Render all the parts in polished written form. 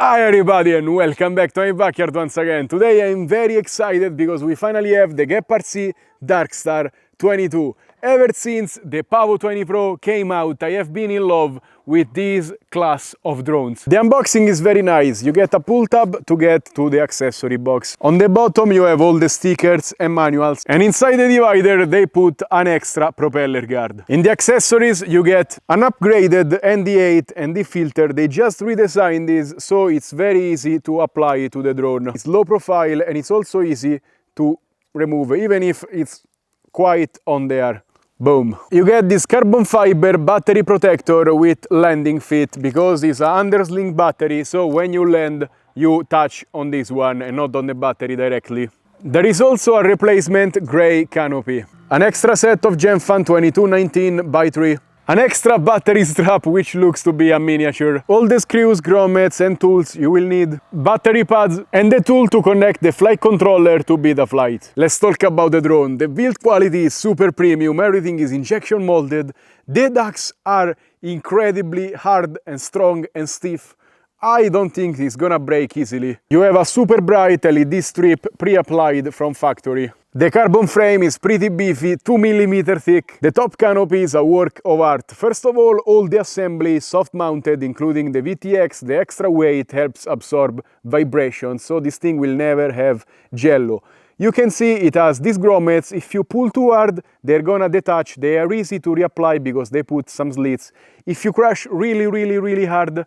Hi everybody and welcome back to my backyard once again. Today I'm very excited because we finally have the GEPRC Darkstar22. Ever since the Pavo 20 Pro came out, I have been in love with this class of drones. The unboxing is very nice. You get a pull tab to get to the accessory box. On the bottom you have all the stickers and manuals, and inside the divider they put an extra propeller guard. In the accessories you get an upgraded ND8 and ND filter. They just redesigned this, so it's very easy to apply to the drone. It's low profile and it's also easy to remove, even if it's quite on there. Boom. You get this carbon fiber battery protector with landing fit because it's an undersling battery, so when you land you touch on this one and not on the battery directly. There is also a replacement grey canopy, an extra set of Gemfan 2219x3, an extra battery strap which looks to be a miniature, all the screws, grommets and tools you will need, battery pads and the tool to connect the flight controller to Betaflight. Let's talk about the drone. The build quality is super premium, everything is injection molded, the ducts are incredibly hard and strong and stiff. I don't think it's gonna break easily. You have a super bright LED strip pre-applied from factory. The carbon frame is pretty beefy, 2 mm thick. The top canopy is a work of art. First of all the assembly is soft mounted, including the VTX. The extra weight helps absorb vibration, so this thing will never have jello. You can see it has these grommets. If you pull too hard, they're gonna detach. They are easy to reapply because they put some slits. If you crush really hard,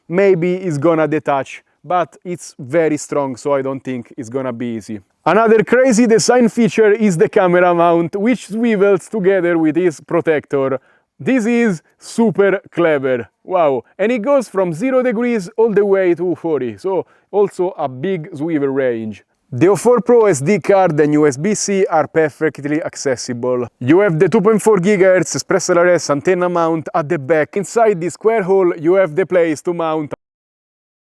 maybe it's gonna detach, but it's very strong, so I don't think it's gonna be easy. Another crazy design feature is the camera mount, which swivels together with this protector. This is super clever, wow, and it goes from 0 degrees all the way to 40, so also a big swivel range. The O4 Pro SD card and USB-C are perfectly accessible. You have the 2.4 GHz Express LRS antenna mount at the back. Inside this square hole you have the place to mount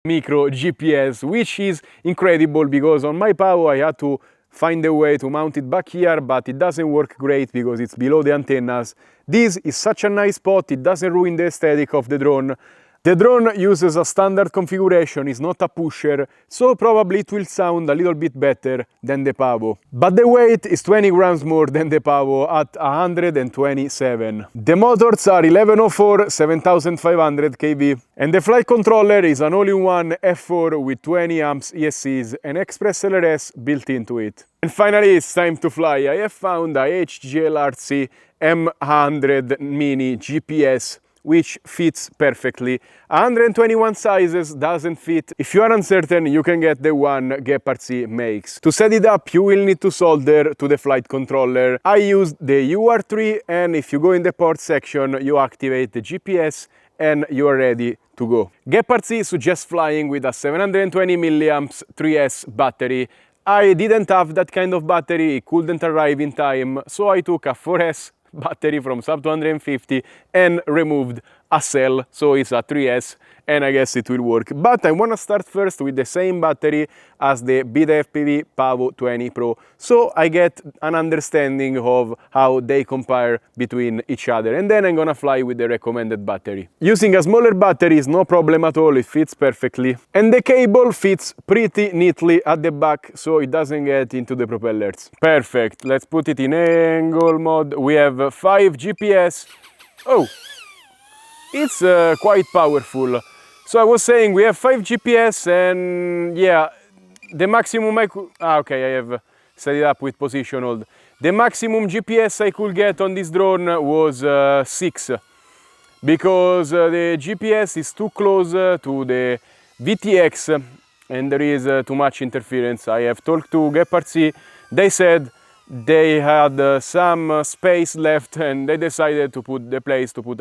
micro GPS, which is incredible because on my Pavo I had to find a way to mount it back here, but it doesn't work great because it's below the antennas. This is such a nice spot, it doesn't ruin the aesthetic of the drone. The drone uses a standard configuration, it's not a pusher, so probably it will sound a little bit better than the Pavo. But the weight is 20 grams more than the Pavo at 127. The motors are 1104 7500 kV, and the flight controller is an all-in-one F4 with 20 amps ESCs and Express LRS built into it. And finally it's time to fly. I have found a HGLRC M100 Mini GPS which fits perfectly. 121 sizes doesn't fit. If you are uncertain, you can get the one GEPRC makes. To set it up, you will need to solder to the flight controller. I used the UR3, and if you go in the port section, you activate the GPS and you are ready to go. GEPRC suggests flying with a 720 mAh 3S battery. I didn't have that kind of battery, it couldn't arrive in time, so I took a 4S battery from sub 250 and removed a cell, so it's a 3S, and I guess it will work. But I want to start first with the same battery as the Beta FPV Pavo 20 Pro, so I get an understanding of how they compare between each other, and then I'm gonna fly with the recommended battery. Using a smaller battery is no problem at all, it fits perfectly, and the cable fits pretty neatly at the back, so it doesn't get into the propellers. Perfect, let's put it in angle mode. We have 5 GPS. Oh, it's quite powerful. So I was saying we have 5 GPS, and yeah, the maximum I could... okay, I have set it up with position hold. The maximum GPS I could get on this drone was 6, because the GPS is too close to the VTX and there is too much interference. I have talked to GEPRC, they said they had some space left and they decided to put a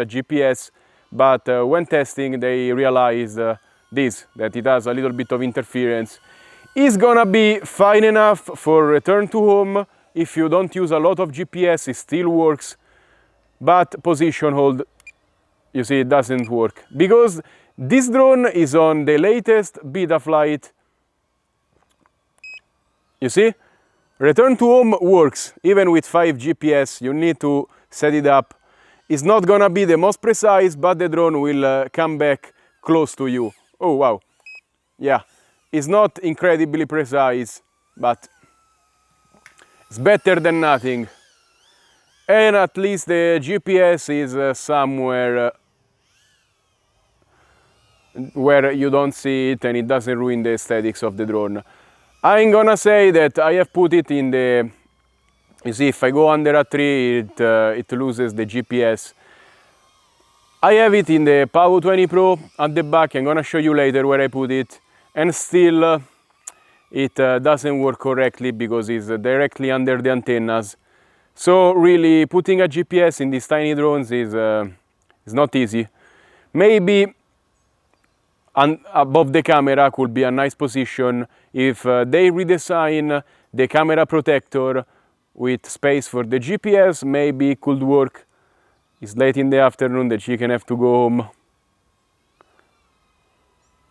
GPS, but when testing they realized that it has a little bit of interference. It's gonna be fine enough for return to home. If you don't use a lot of GPS, it still works, but position hold, you see, it doesn't work because this drone is on the latest Betaflight. You see, return to home works even with 5 GPS. You need to set it up. It's not gonna be the most precise, but the drone will come back close to you. Oh wow, yeah, it's not incredibly precise, but it's better than nothing. And at least the GPS is somewhere where you don't see it and it doesn't ruin the aesthetics of the drone. I'm gonna say that I have put it in the, you see, if I go under a tree, it loses the GPS. I have it in the Pavo 20 Pro at the back. I'm gonna show you later where I put it, and still it doesn't work correctly because it's directly under the antennas. So really putting a GPS in these tiny drones is not easy. Maybe above the camera could be a nice position if they redesign the camera protector with space for the GPS. Maybe it could work. It's late in the afternoon, the chicken have to go home.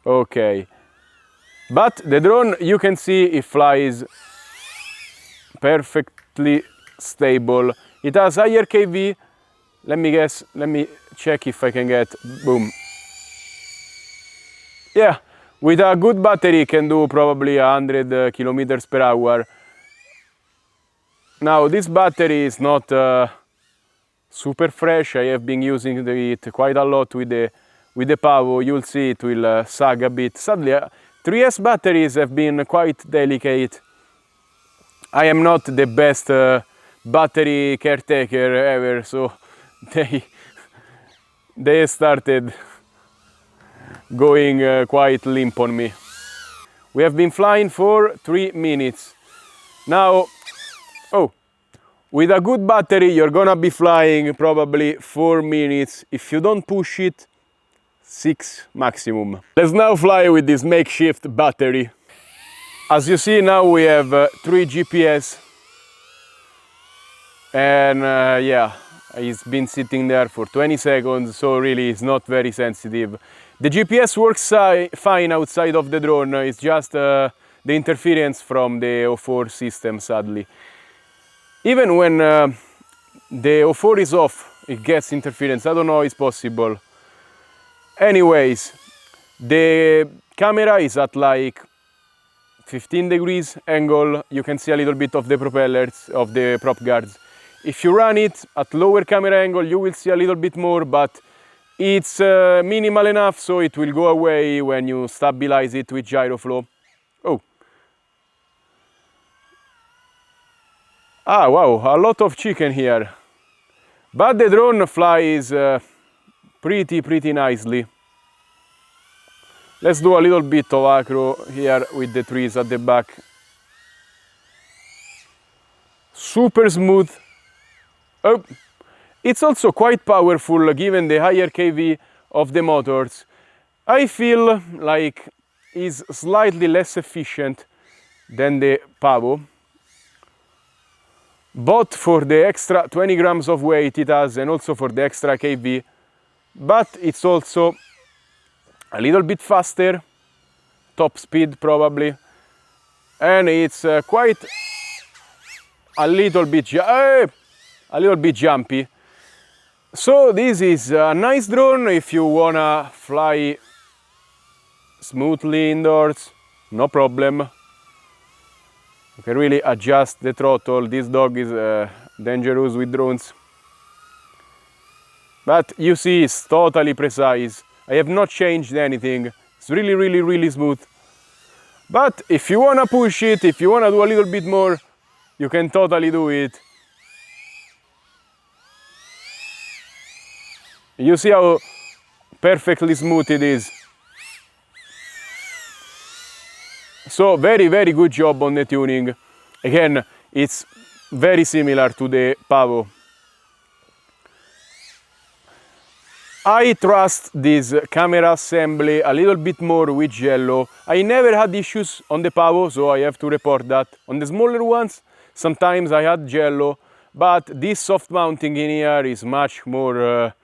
Okay, but the drone, you can see it flies perfectly stable. It has higher KV. Let me guess, let me check if I can get, boom. Yeah, with a good battery can do probably 100 kilometers per hour. Now this battery is not super fresh. I have been using it quite a lot with the Pavo. You'll see it will sag a bit. Sadly, 3S batteries have been quite delicate. I am not the best battery caretaker ever, so they started going quite limp on me. We have been flying for 3 minutes. Now, with a good battery, you're gonna be flying probably 4 minutes. If you don't push it, 6 maximum. Let's now fly with this makeshift battery. As you see now we have 3 GPS. And yeah, it's been sitting there for 20 seconds, so really it's not very sensitive. The GPS works fine outside of the drone. It's just the interference from the O4 system, sadly. Even when the O4 is off, it gets interference. I don't know how it's possible. Anyways, the camera is at like 15 degrees angle. You can see a little bit of the propellers, of the prop guards. If you run it at lower camera angle, you will see a little bit more, but it's minimal enough so it will go away when you stabilize it with gyro flow. Oh. Ah, wow, a lot of chicken here. But the drone flies pretty nicely. Let's do a little bit of acro here with the trees at the back. Super smooth. Oh, it's also quite powerful given the higher KV of the motors. I feel like it's slightly less efficient than the Pavo, both for the extra 20 grams of weight it has and also for the extra KV, but it's also a little bit faster, top speed probably, and it's quite a little bit jumpy. So this is a nice drone if you wanna fly smoothly indoors, no problem. You can really adjust the throttle. This dog is dangerous with drones. But you see it's totally precise. I have not changed anything. It's really smooth. But if you wanna push it, if you wanna do a little bit more, you can totally do it. You see how perfectly smooth it is. So very good job on the tuning. Again, it's very similar to the Pavo. I trust this camera assembly a little bit more with jello. I never had issues on the Pavo, so I have to report that. On the smaller ones, sometimes I had jello, but this soft mounting in here is much more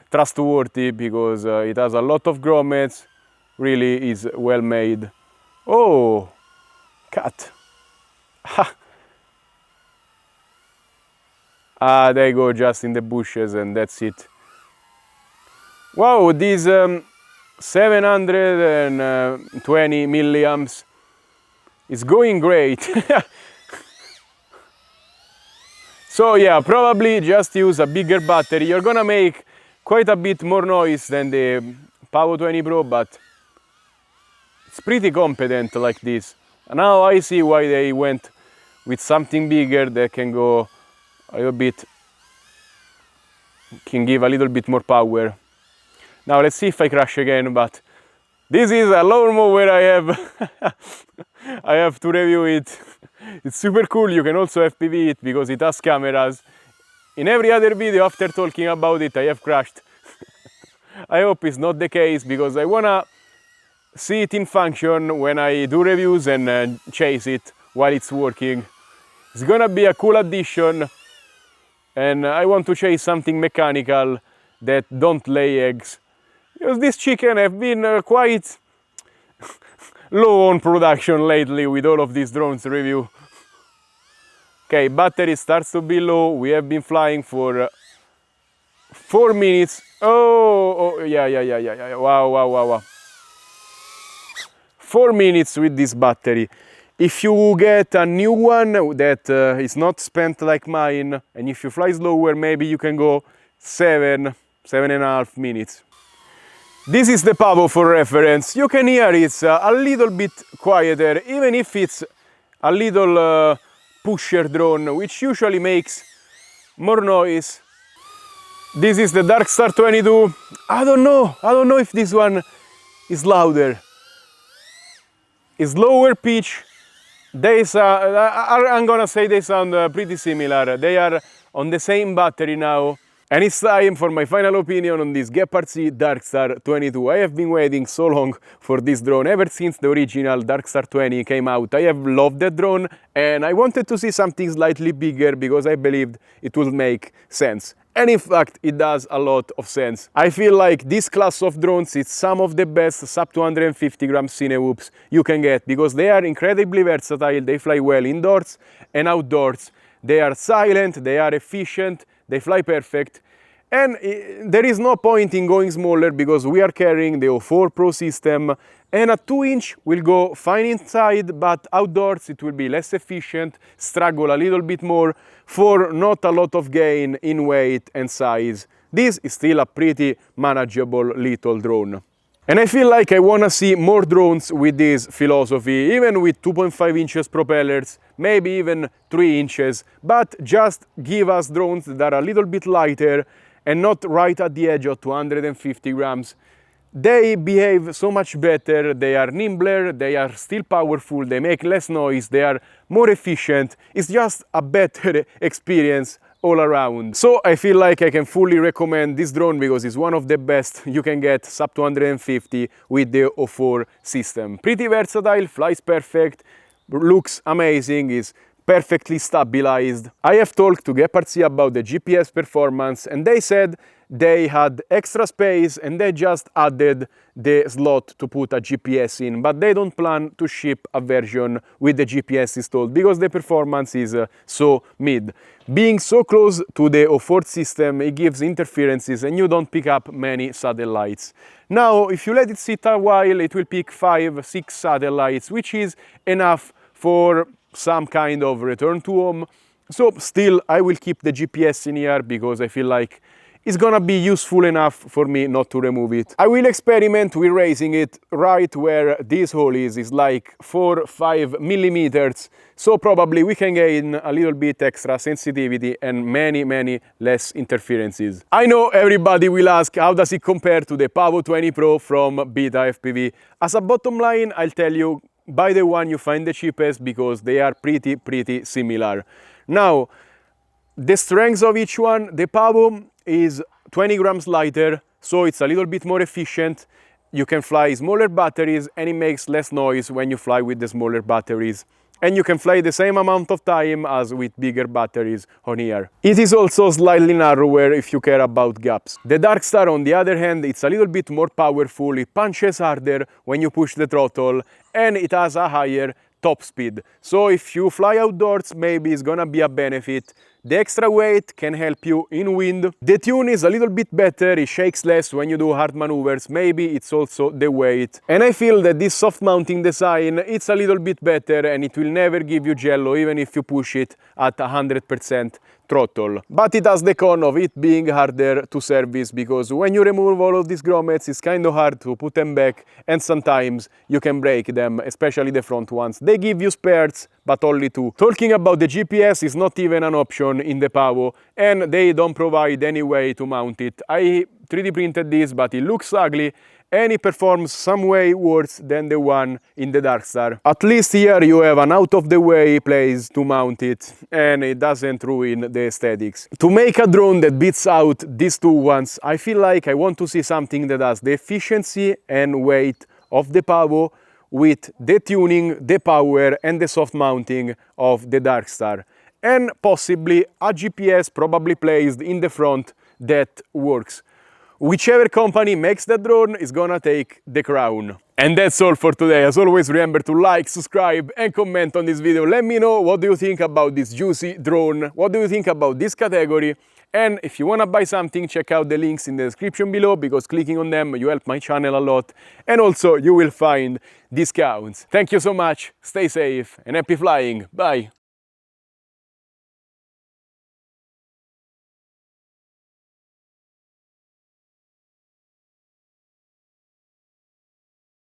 trustworthy because it has a lot of grommets, really is well made. Oh, cat. Ah, they go just in the bushes and that's it. Wow, this 720 milliamps. It's going great. So yeah, probably just use a bigger battery. You're gonna make quite a bit more noise than the Pavo 20 Pro, but it's pretty competent like this. Now I see why they went with something bigger that can go a little bit, can give a little bit more power. Now let's see if I crash again, but this is a lawnmower I have. I have to review it. It's super cool. You can also FPV it because it has cameras. In every other video after talking about it, I have crashed. I hope it's not the case because I wanna see it in function when I do reviews and chase it while it's working. It's gonna be a cool addition, and I want to chase something mechanical that don't lay eggs. Because this chicken have been quite low on production lately with all of these drones review. Okay, battery starts to be low. We have been flying for 4 minutes. Oh, yeah. Wow. 4 minutes with this battery. If you get a new one that is not spent like mine, and if you fly slower, maybe you can go 7.5 minutes. This is the Pavo for reference. You can hear it's a little bit quieter, even if it's a little pusher drone, which usually makes more noise. This is the Darkstar22. I don't know if this one is louder. It's lower pitch. I'm gonna say they sound pretty similar. They are on the same battery now. And it's time for my final opinion on this GEPRC Darkstar22. I have been waiting so long for this drone, ever since the original Darkstar 20 came out. I have loved that drone, and I wanted to see something slightly bigger because I believed it would make sense. And in fact, it does a lot of sense. I feel like this class of drones is some of the best sub 250 gram Cinewhoops you can get because they are incredibly versatile. They fly well indoors and outdoors. They are silent, they are efficient, they fly perfect. And there is no point in going smaller because we are carrying the O4 Pro system, and a 2-inch will go fine inside, but outdoors it will be less efficient, struggle a little bit more for not a lot of gain in weight and size. This is still a pretty manageable little drone. And I feel like I want to see more drones with this philosophy, even with 2.5 inches propellers, maybe even 3 inches, but just give us drones that are a little bit lighter and not right at the edge of 250 grams. They behave so much better, they are nimbler, they are still powerful, they make less noise, they are more efficient. It's just a better experience all around. So I feel like I can fully recommend this drone because it's one of the best you can get sub 250 with the O4 system. Pretty versatile, flies perfect, looks amazing, is perfectly stabilized. I have talked to GEPRC about the GPS performance, and they said they had extra space and they just added the slot to put a GPS in, but they don't plan to ship a version with the GPS installed because the performance is so mid. Being so close to the O4 system, it gives interferences and you don't pick up many satellites. Now, if you let it sit a while, it will pick 5-6 satellites, which is enough for some kind of return to home. So still, I will keep the GPS in here because I feel like it's gonna be useful enough for me not to remove it. I will experiment with raising it right where this hole is like 4-5 millimeters. So probably we can gain a little bit extra sensitivity and many less interferences. I know everybody will ask, how does it compare to the Pavo 20 Pro from Beta FPV? As a bottom line, I'll tell you, buy the one you find the cheapest because they are pretty similar. Now, the strengths of each one, the Pavo is 20 grams lighter, so it's a little bit more efficient. You can fly smaller batteries and it makes less noise when you fly with the smaller batteries. And you can fly the same amount of time as with bigger batteries on here. It is also slightly narrower if you care about gaps. The Darkstar, on the other hand, it's a little bit more powerful. It punches harder when you push the throttle, and it has a higher top speed. So if you fly outdoors, maybe it's gonna be a benefit. The extra weight can help you in wind. The tune is a little bit better, it shakes less when you do hard maneuvers, maybe it's also the weight. And I feel that this soft mounting design, it's a little bit better and it will never give you jello even if you push it at 100% throttle. But it has the con of it being harder to service, because when you remove all of these grommets it's kind of hard to put them back, and sometimes you can break them, especially the front ones. They give you spares, but only 2. Talking about the GPS, is not even an option in the Pavo, and they don't provide any way to mount it. I 3D printed this, but it looks ugly and it performs some way worse than the one in the Darkstar. At least here you have an out-of-the-way place to mount it, and it doesn't ruin the aesthetics. To make a drone that beats out these 2 ones, I feel like I want to see something that has the efficiency and weight of the Pavo with the tuning, the power and the soft mounting of the Darkstar. And possibly a GPS probably placed in the front that works. Whichever company makes that drone is gonna take the crown. And that's all for today. As always, remember to like, subscribe and comment on this video. Let me know what do you think about this juicy drone, what do you think about this category, and if you wanna buy something, check out the links in the description below, because clicking on them you help my channel a lot, and also you will find discounts. Thank you so much, stay safe and happy flying, bye!